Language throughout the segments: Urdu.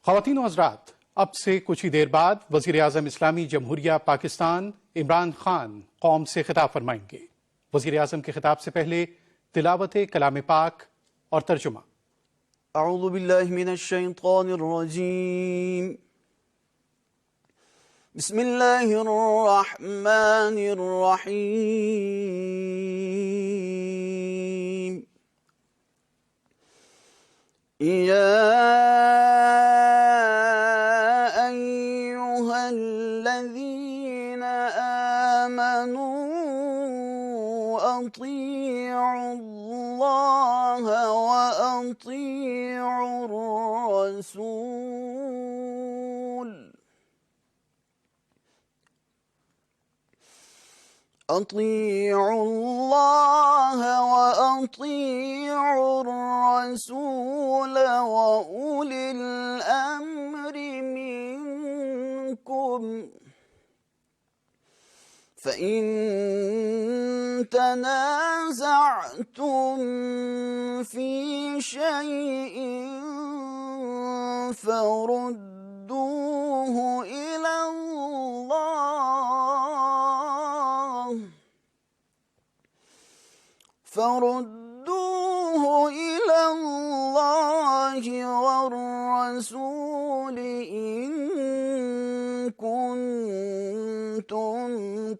خواتین و حضرات، اب سے کچھ ہی دیر بعد وزیر اعظم اسلامی جمہوریہ پاکستان عمران خان قوم سے خطاب فرمائیں گے۔ وزیر اعظم کے خطاب سے پہلے تلاوت کلام پاک اور ترجمہ۔ اعوذ باللہ من الشیطان الرجیم، بسم اللہ الرحمن الرحیم۔ یا ایہا الذین آمنوا اطیعوا اللہ وأطیعوا الرسول أطيعوا الله وأطيعوا الرسول وأولي الأمر منكم فإن تنازعتم في شيء فردوه إلى الله والرسول إن كنتم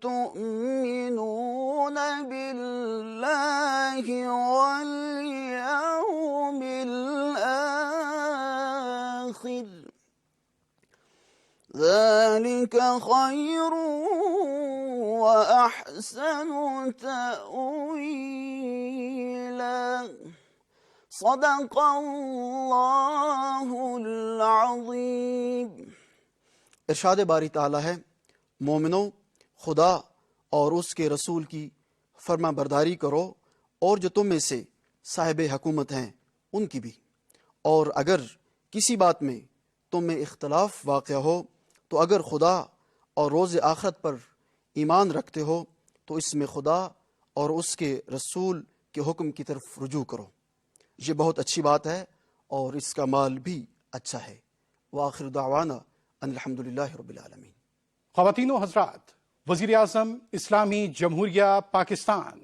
تؤمنون بالله واليوم الآخر ذلك خير وأحسن تأويلا صدق اللہ العظیم۔ ارشاد باری تعالیٰ ہے، مومنو خدا اور اس کے رسول کی فرما برداری کرو، اور جو تم میں سے صاحب حکومت ہیں ان کی بھی، اور اگر کسی بات میں تم میں اختلاف واقع ہو تو اگر خدا اور روز آخرت پر ایمان رکھتے ہو تو اس میں خدا اور اس کے رسول کے حکم کی طرف رجوع کرو، یہ بہت اچھی بات ہے اور اس کا مال بھی اچھا ہے۔ وآخر دعوانا ان الحمدللہ رب العالمین۔ خواتین و حضرات، وزیر اعظم اسلامی جمہوریہ پاکستان۔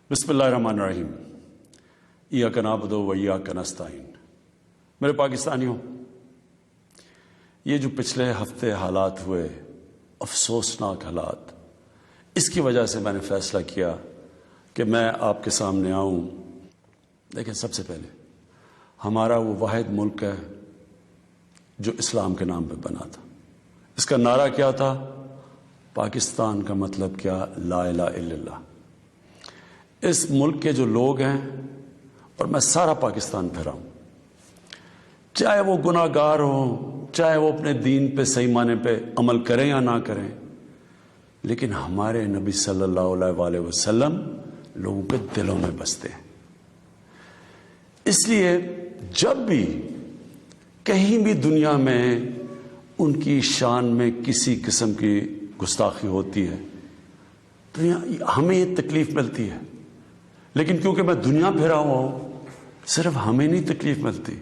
بسم اللہ الرحمن الرحیم۔ ایاک نعبد و ایاک نستعین۔ میرے پاکستانیوں، یہ جو پچھلے ہفتے حالات ہوئے، افسوسناک حالات، اس کی وجہ سے میں نے فیصلہ کیا کہ میں آپ کے سامنے آؤں۔ دیکھیں، سب سے پہلے ہمارا وہ واحد ملک ہے جو اسلام کے نام پہ بنا تھا۔ اس کا نعرہ کیا تھا؟ پاکستان کا مطلب کیا؟ لا الہ الا اللہ۔ اس ملک کے جو لوگ ہیں، اور میں سارا پاکستان پھرا ہوں، چاہے وہ گناہ گار ہوں، چاہے وہ اپنے دین پہ صحیح معنی پہ عمل کریں یا نہ کریں، لیکن ہمارے نبی صلی اللہ علیہ وآلہ وسلم لوگوں کے دلوں میں بستے ہیں۔ اس لیے جب بھی کہیں بھی دنیا میں ان کی شان میں کسی قسم کی گستاخی ہوتی ہے تو ہمیں یہ تکلیف ملتی ہے، لیکن کیونکہ میں دنیا پھرا ہوا ہوں، صرف ہمیں نہیں تکلیف ملتی،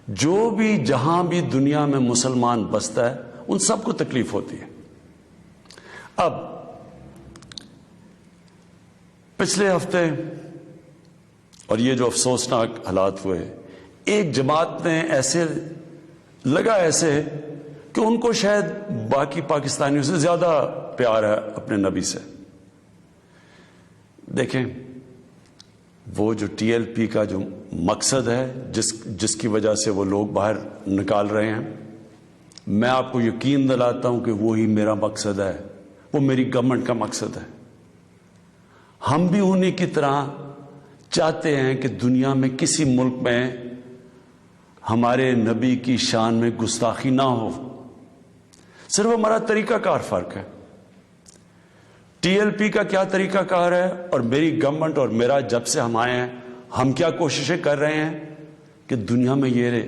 جو بھی جہاں بھی دنیا میں مسلمان بستا ہے ان سب کو تکلیف ہوتی ہے. اب پچھلے ہفتے اور یہ جو افسوسناک حالات ہوئے, ایک جماعت نے ایسے کہ ان کو شاید باقی پاکستانیوں سے زیادہ پیار ہے اپنے نبی سے. دیکھیں, وہ جو ٹی ایل پی کا جو مقصد ہے جس کی وجہ سے وہ لوگ باہر نکال رہے ہیں, میں آپ کو یقین دلاتا ہوں کہ وہی میرا مقصد ہے, وہ میری گورنمنٹ کا مقصد ہے. ہم بھی انہی کی طرح چاہتے ہیں کہ دنیا میں کسی ملک میں ہمارے نبی کی شان میں گستاخی نہ ہو. صرف ہمارا طریقہ کار فرق ہے. ٹی ایل پی کا کیا طریقہ کار ہے اور میری گورنمنٹ اور میرا جب سے ہم آئے ہیں ہم کیا کوششیں کر رہے ہیں کہ دنیا میں یہ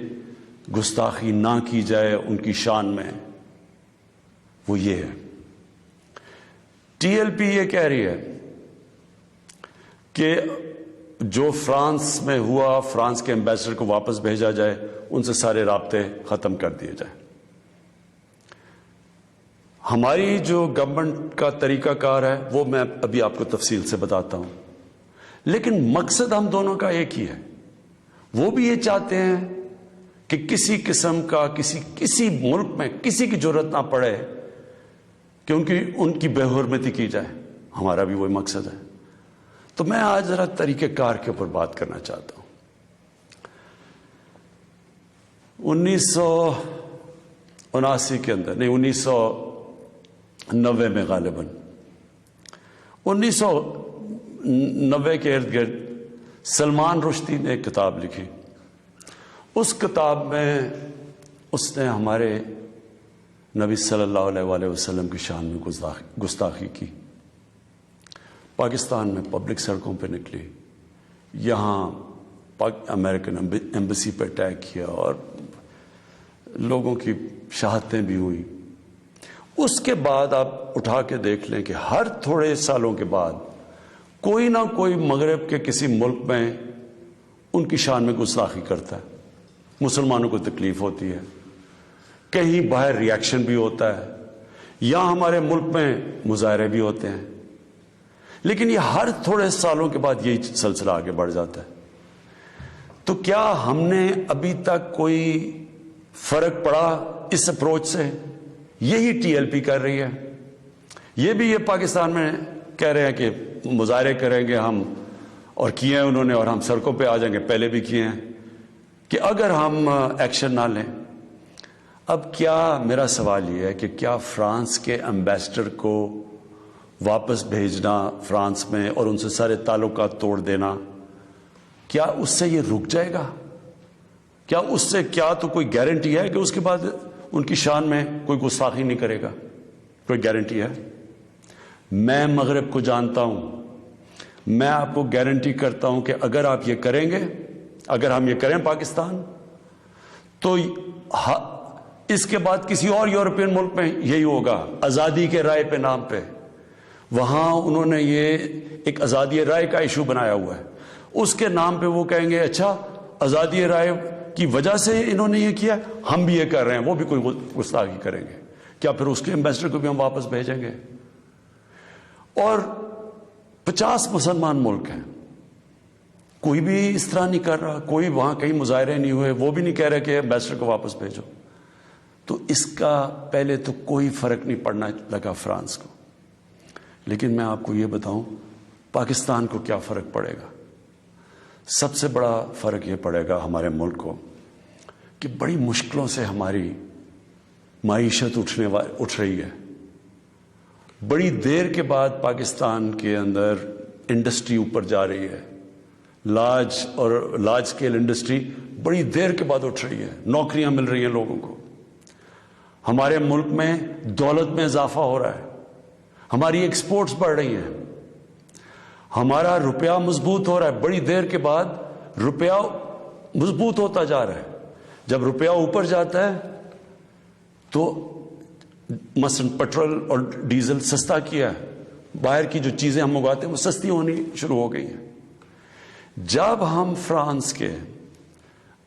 گستاخی نہ کی جائے ان کی شان میں, وہ یہ ہے. ٹی ایل پی یہ کہہ رہی ہے کہ جو فرانس میں ہوا, فرانس کے ایمبیسڈر کو واپس بھیجا جائے, ان سے سارے رابطے ختم کر دیے جائیں. ہماری جو گورنمنٹ کا طریقہ کار ہے وہ میں ابھی آپ کو تفصیل سے بتاتا ہوں, لیکن مقصد ہم دونوں کا ایک ہی ہے. وہ بھی یہ چاہتے ہیں کہ کسی قسم کا کسی ملک میں کسی کی ضرورت نہ پڑے کہ ان کی بے حرمتی کی جائے. ہمارا بھی وہی مقصد ہے. تو میں آج ذرا طریقہ کار کے اوپر بات کرنا چاہتا ہوں. 1979 کے اندر, نہیں 1990 میں غالباً 1990 کے ارد گرد سلمان رشدی نے ایک کتاب لکھی. اس کتاب میں اس نے ہمارے نبی صلی اللہ علیہ وسلم کی شان میں گستاخی کی. پاکستان میں پبلک سڑکوں پہ نکلی, یہاں امریکن ایمبیسی پہ اٹیک کیا اور لوگوں کی شہادتیں بھی ہوئی. اس کے بعد آپ اٹھا کے دیکھ لیں کہ ہر تھوڑے سالوں کے بعد کوئی نہ کوئی مغرب کے کسی ملک میں ان کی شان میں گستاخی کرتا ہے. مسلمانوں کو تکلیف ہوتی ہے, کہیں باہر ریاکشن بھی ہوتا ہے, یا ہمارے ملک میں مظاہرے بھی ہوتے ہیں. لیکن یہ ہر تھوڑے سالوں کے بعد یہی سلسلہ آگے بڑھ جاتا ہے. تو کیا ہم نے ابھی تک کوئی فرق پڑا اس اپروچ سے؟ یہی ٹی ایل پی کر رہی ہے. یہ بھی یہ پاکستان میں کہہ رہے ہیں کہ مظاہرے کریں گے ہم, اور کیے ہیں انہوں نے, اور ہم سڑکوں پہ آ جائیں گے, پہلے بھی کیے ہیں, کہ اگر ہم ایکشن نہ لیں. اب کیا میرا سوال یہ ہے کہ کیا فرانس کے ایمبیسڈر کو واپس بھیجنا فرانس میں اور ان سے سارے تعلقات توڑ دینا, کیا اس سے یہ رک جائے گا؟ کیا اس سے کیا تو کوئی گارنٹی ہے کہ اس کے بعد ان کی شان میں کوئی گستاخی نہیں کرے گا؟ کوئی گارنٹی ہے؟ میں مغرب کو جانتا ہوں, میں آپ کو گارنٹی کرتا ہوں کہ اگر آپ یہ کریں گے, اگر ہم یہ کریں پاکستان, تو اس کے بعد کسی اور یورپین ملک میں یہی ہوگا, آزادی کے رائے پہ نام پہ. وہاں انہوں نے یہ ایک آزادی رائے کا ایشو بنایا ہوا ہے. اس کے نام پہ وہ کہیں گے اچھا آزادی رائے کی وجہ سے انہوں نے یہ کیا, ہم بھی یہ کر رہے ہیں, وہ بھی کوئی گستاخی کریں گے. کیا پھر اس کے ایمبیسڈر کو بھی ہم واپس بھیجیں گے؟ اور 50 مسلمان ملک ہیں, کوئی بھی اس طرح نہیں کر رہا, کوئی وہاں کہیں مظاہرے نہیں ہوئے, وہ بھی نہیں کہہ رہے کہ ایمبیسڈر کو واپس بھیجو. تو اس کا پہلے تو کوئی فرق نہیں پڑنا لگا فرانس کو. لیکن میں آپ کو یہ بتاؤں پاکستان کو کیا فرق پڑے گا. سب سے بڑا فرق یہ پڑے گا ہمارے ملک کو کہ بڑی مشکلوں سے ہماری معیشت اٹھ رہی ہے. بڑی دیر کے بعد پاکستان کے اندر انڈسٹری اوپر جا رہی ہے, لارج اسکیل انڈسٹری بڑی دیر کے بعد اٹھ رہی ہے, نوکریاں مل رہی ہیں لوگوں کو. ہمارے ملک میں دولت میں اضافہ ہو رہا ہے, ہماری ایکسپورٹس بڑھ رہی ہیں, ہمارا روپیہ مضبوط ہو رہا ہے. بڑی دیر کے بعد روپیہ مضبوط ہوتا جا رہا ہے. جب روپیہ اوپر جاتا ہے تو مثلا پیٹرول اور ڈیزل سستا کیا ہے, باہر کی جو چیزیں ہم منگواتے ہیں وہ سستی ہونی شروع ہو گئی ہیں. جب ہم فرانس کے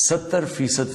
70%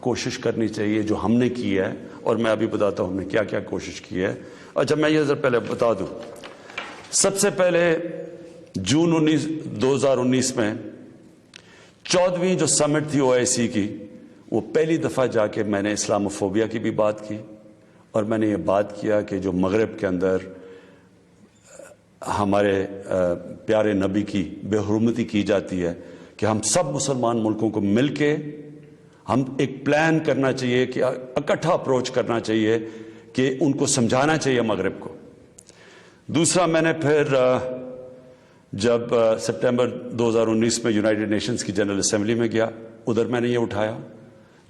کوشش کرنی چاہیے جو ہم نے کی ہے، اور میں ابھی بتاتا ہوں ہم نے کیا کیا کوشش کی ہے. اچھا میں یہ ذرا پہلے بتا دوں، سب سے پہلے جون 2019 میں 14ویں جو سمٹ تھی OIC کی، وہ پہلی دفعہ جا کے میں نے اسلاموفوبیا کی بھی بات کی، اور میں نے یہ بات کیا کہ جو مغرب کے اندر ہمارے پیارے نبی کی بے حرمتی کی جاتی ہے، کہ ہم سب مسلمان ملکوں کو مل کے ہم ایک پلان کرنا چاہیے، کہ اکٹھا اپروچ کرنا چاہیے، کہ ان کو سمجھانا چاہیے مغرب کو. دوسرا میں نے پھر جب سپٹمبر 2019 میں یونائٹڈ نیشنز کی جنرل اسمبلی میں گیا، ادھر میں نے یہ اٹھایا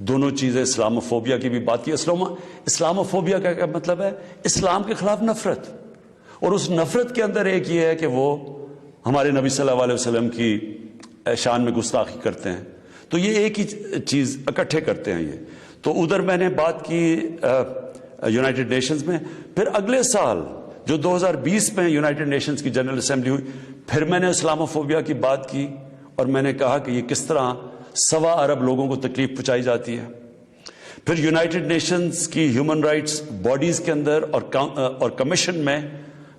دونوں چیزیں، اسلاموفوبیا کی بھی بات کی. اسلاموفوبیا کا کیا مطلب ہے؟ اسلام کے خلاف نفرت، اور اس نفرت کے اندر ایک یہ ہے کہ وہ ہمارے نبی صلی اللہ علیہ وسلم کی شان میں گستاخی کرتے ہیں. تو یہ ایک ہی چیز اکٹھے کرتے ہیں یہ. تو ادھر میں نے بات کی یونائٹڈ نیشنز میں. پھر اگلے سال جو 2020 میں یونائٹڈ نیشنز کی جنرل اسمبلی ہوئی، پھر میں نے اسلاموفوبیا کی بات کی، اور میں نے کہا کہ یہ کس طرح 1.25 ارب لوگوں کو تکلیف پہنچائی جاتی ہے. پھر یونائٹڈ نیشنز کی ہیومن رائٹس باڈیز کے اندر اور کمیشن میں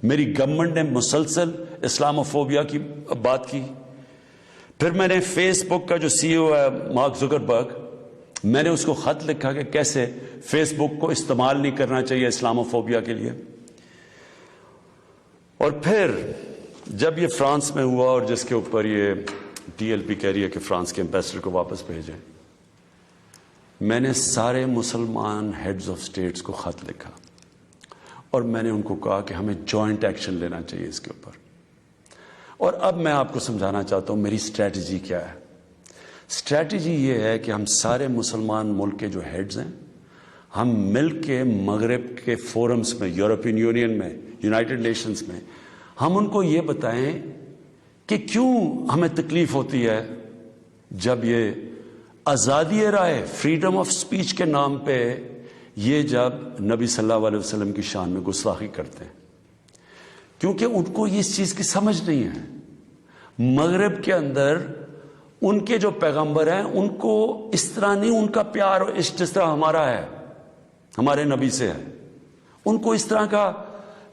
میری گورنمنٹ نے مسلسل اسلاموفوبیا کی بات کی. پھر میں نے فیس بک کا جو CEO ہے مارک زکربرگ، میں نے اس کو خط لکھا کہ کیسے فیس بک کو استعمال نہیں کرنا چاہیے اسلاموفوبیا کے لیے. اور پھر جب یہ فرانس میں ہوا، اور جس کے اوپر یہ TLP کہہ رہی ہے کہ فرانس کے امبیسڈر کو واپس بھیجیں، میں نے سارے مسلمان ہیڈز آف سٹیٹس کو خط لکھا، اور میں نے ان کو کہا کہ ہمیں جوائنٹ ایکشن لینا چاہیے اس کے اوپر. اور اب میں آپ کو سمجھانا چاہتا ہوں میری اسٹریٹجی کیا ہے. اسٹریٹجی یہ ہے کہ ہم سارے مسلمان ملک کے جو ہیڈز ہیں، ہم مل کے مغرب کے فورمز میں، یورپین یونین میں، یونائٹڈ نیشنز میں، ہم ان کو یہ بتائیں کہ کیوں ہمیں تکلیف ہوتی ہے جب یہ آزادی رائے، فریڈم آف سپیچ کے نام پہ یہ جب نبی صلی اللہ علیہ وسلم کی شان میں گستاخی کرتے ہیں. کیونکہ ان کو اس چیز کی سمجھ نہیں ہے. مغرب کے اندر ان کے جو پیغمبر ہیں ان کو اس طرح نہیں، ان کا پیار اور عشق جس طرح ہمارا ہے، ہمارے نبی سے ہے، ان کو اس طرح کا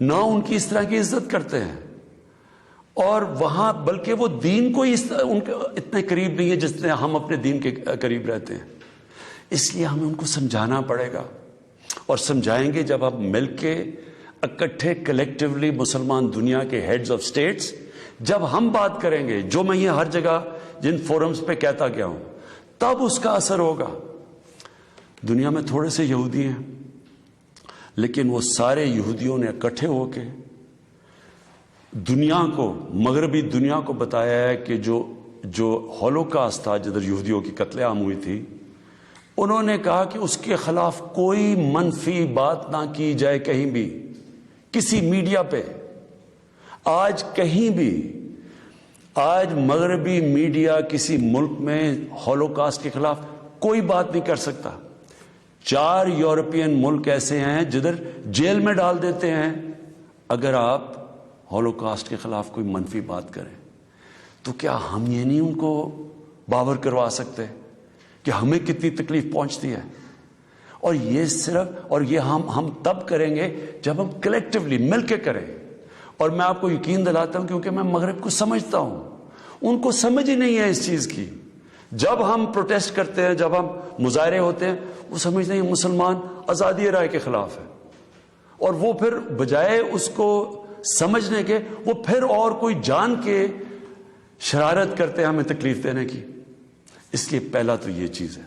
نہ، ان کی اس طرح کی عزت کرتے ہیں. اور وہاں بلکہ وہ دین کو ان کے اتنے قریب نہیں ہے جس طرح ہم اپنے دین کے قریب رہتے ہیں. اس لیے ہمیں ان کو سمجھانا پڑے گا، اور سمجھائیں گے جب ہم مل کے اکٹھے کلیکٹیولی مسلمان دنیا کے ہیڈز آف سٹیٹس جب ہم بات کریں گے، جو میں یہ ہر جگہ جن فورمز پہ کہتا گیا ہوں، تب اس کا اثر ہوگا. دنیا میں تھوڑے سے یہودی ہیں، لیکن وہ سارے یہودیوں نے اکٹھے ہو کے دنیا کو، مغربی دنیا کو بتایا ہے کہ جو ہولوکاسٹ تھا، جدھر یہودیوں کی قتل عام ہوئی تھی، انہوں نے کہا کہ اس کے خلاف کوئی منفی بات نہ کی جائے کہیں بھی، کسی میڈیا پہ. آج کہیں بھی، آج مغربی میڈیا کسی ملک میں ہولوکاسٹ کے خلاف کوئی بات نہیں کر سکتا. 4 یورپین ملک ایسے ہیں جدھر جیل میں ڈال دیتے ہیں اگر آپ ہولوکاسٹ کے خلاف کوئی منفی بات کریں. تو کیا ہم یہ نہیں ان کو باور کروا سکتے کہ ہمیں کتنی تکلیف پہنچتی ہے؟ اور یہ صرف، اور یہ ہم تب کریں گے جب ہم کلیکٹیولی مل کے کریں. اور میں آپ کو یقین دلاتا ہوں، کیونکہ میں مغرب کو سمجھتا ہوں، ان کو سمجھ ہی نہیں ہے اس چیز کی. جب ہم پروٹیسٹ کرتے ہیں، جب ہم مظاہرے ہوتے ہیں، وہ سمجھتے ہیں مسلمان آزادی رائے کے خلاف ہے، اور وہ پھر بجائے اس کو سمجھنے کے، وہ پھر اور کوئی جان کے شرارت کرتے ہیں ہمیں تکلیف دینے کی. اس لیے پہلا تو یہ چیز ہے.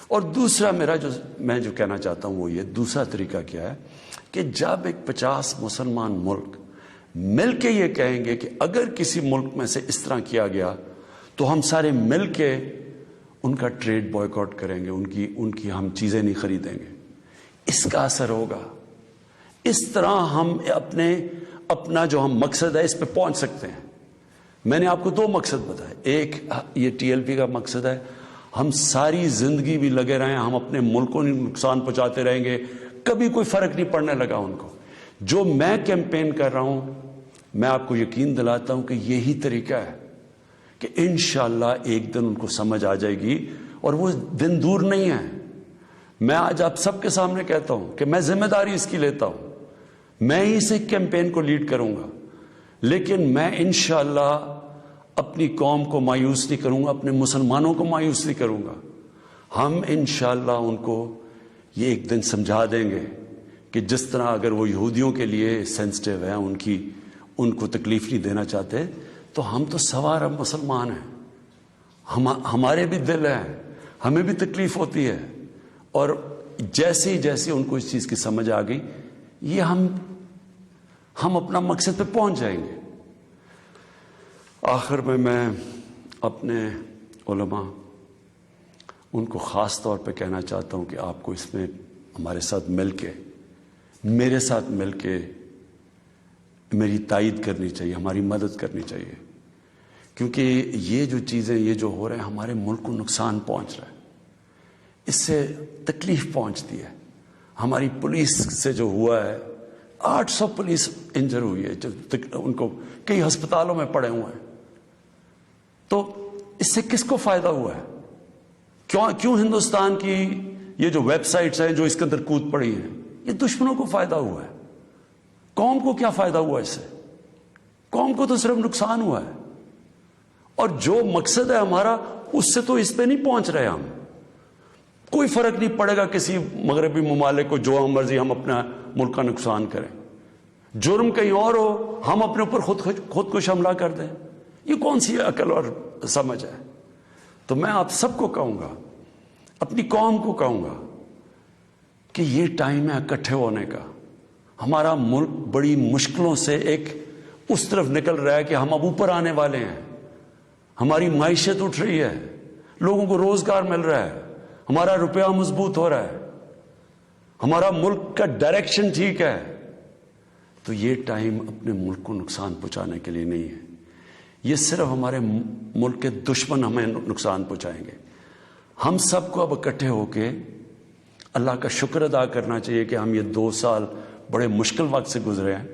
اور دوسرا میں جو کہنا چاہتا ہوں وہ یہ، دوسرا طریقہ کیا ہے کہ جب ایک 50 مسلمان ملک مل کے یہ کہیں گے کہ اگر کسی ملک میں سے اس طرح کیا گیا تو ہم سارے مل کے ان کا ٹریڈ بوائیکاٹ کریں گے، ان کی ہم چیزیں نہیں خریدیں گے، اس کا اثر ہوگا. اس طرح ہم اپنا جو ہم مقصد ہے اس پہ پہنچ سکتے ہیں. میں نے آپ کو 2 مقصد بتائے. ایک یہ TLP کا مقصد ہے، ہم ساری زندگی بھی لگے رہیں، ہم اپنے ملک کو نقصان پہنچاتے رہیں گے، کبھی کوئی فرق نہیں پڑنے لگا ان کو. جو میں کیمپین کر رہا ہوں، میں آپ کو یقین دلاتا ہوں کہ یہی طریقہ ہے کہ انشاءاللہ ایک دن ان کو سمجھ آ جائے گی، اور وہ دن دور نہیں ہے. میں آج آپ سب کے سامنے کہتا ہوں کہ میں ذمہ داری اس کی لیتا ہوں. میں ہی اس کیمپین کو لیڈ کروں گا, لیکن میں انشاءاللہ اپنی قوم کو مایوس نہیں کروں گا, اپنے مسلمانوں کو مایوس نہیں کروں گا. ہم انشاءاللہ ان کو یہ ایک دن سمجھا دیں گے کہ جس طرح اگر وہ یہودیوں کے لیے سینسٹیو ہیں, ان کو تکلیف نہیں دینا چاہتے, تو ہم تو سوار اب مسلمان ہیں, ہمارے بھی دل ہیں, ہمیں بھی تکلیف ہوتی ہے. اور جیسے ان کو اس چیز کی سمجھ آ گئی, یہ ہم اپنا مقصد پہ پہنچ جائیں گے. آخر میں اپنے علماء ان کو خاص طور پہ کہنا چاہتا ہوں کہ آپ کو اس میں ہمارے ساتھ مل کے, میرے ساتھ مل کے میری تائید کرنی چاہیے, ہماری مدد کرنی چاہیے. کیونکہ یہ جو چیزیں, یہ جو ہو رہے ہیں, ہمارے ملک کو نقصان پہنچ رہا ہے, اس سے تکلیف پہنچتی ہے. ہماری پولیس سے جو ہوا ہے, 800 پولیس انجر ہوئی ہے, ان کو کئی ہسپتالوں میں پڑے ہوئے ہیں. تو اس سے کس کو فائدہ ہوا ہے؟ کیوں ہندوستان کی یہ جو ویب سائٹس ہیں جو اس کے اندر کود پڑی ہیں, یہ دشمنوں کو فائدہ ہوا ہے. قوم کو کیا فائدہ ہوا اس سے؟ قوم کو تو صرف نقصان ہوا ہے. اور جو مقصد ہے ہمارا, اس سے تو اس پہ نہیں پہنچ رہے ہم. کوئی فرق نہیں پڑے گا کسی مغربی ممالک کو جو مرضی ہم اپنا ملک کا نقصان کریں. جرم کہیں اور ہو, ہم اپنے اوپر خود کش حملہ کر دیں. یہ کون سی عقل اور سمجھ ہے؟ تو میں آپ سب کو کہوں گا, اپنی قوم کو کہوں گا کہ یہ ٹائم ہے اکٹھے ہونے کا. ہمارا ملک بڑی مشکلوں سے ایک اس طرف نکل رہا ہے کہ ہم اب اوپر آنے والے ہیں. ہماری معیشت اٹھ رہی ہے, لوگوں کو روزگار مل رہا ہے, ہمارا روپیہ مضبوط ہو رہا ہے, ہمارا ملک کا ڈائریکشن ٹھیک ہے. تو یہ ٹائم اپنے ملک کو نقصان پہنچانے کے لیے نہیں ہے. یہ صرف ہمارے ملک کے دشمن ہمیں نقصان پہنچائیں گے. ہم سب کو اب اکٹھے ہو کے اللہ کا شکر ادا کرنا چاہیے کہ ہم یہ 2 سال بڑے مشکل وقت سے گزرے ہیں.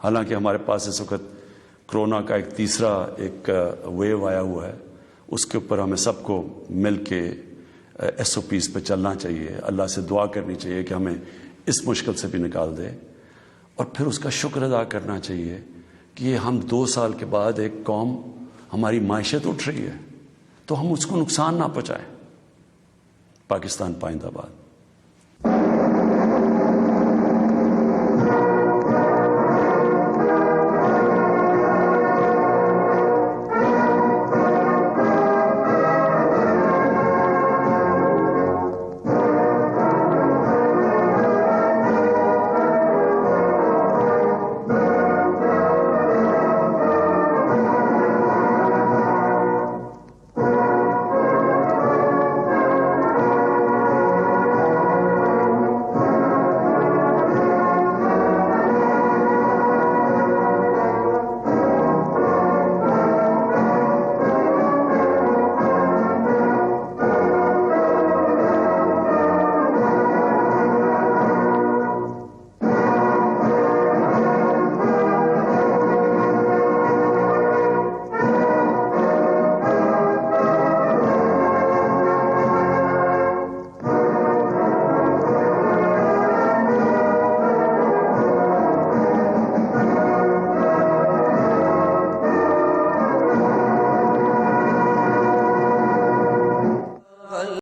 حالانکہ ہمارے پاس اس وقت کرونا کا ایک تیسرا ویو آیا ہوا ہے, اس کے اوپر ہمیں سب کو مل کے SOPs پہ چلنا چاہیے. اللہ سے دعا کرنی چاہیے کہ ہمیں اس مشکل سے بھی نکال دے, اور پھر اس کا شکر ادا کرنا چاہیے کہ ہم 2 سال کے بعد ایک قوم, ہماری معیشت اٹھ رہی ہے, تو ہم اس کو نقصان نہ پہنچائیں. پاکستان پائندہ باد.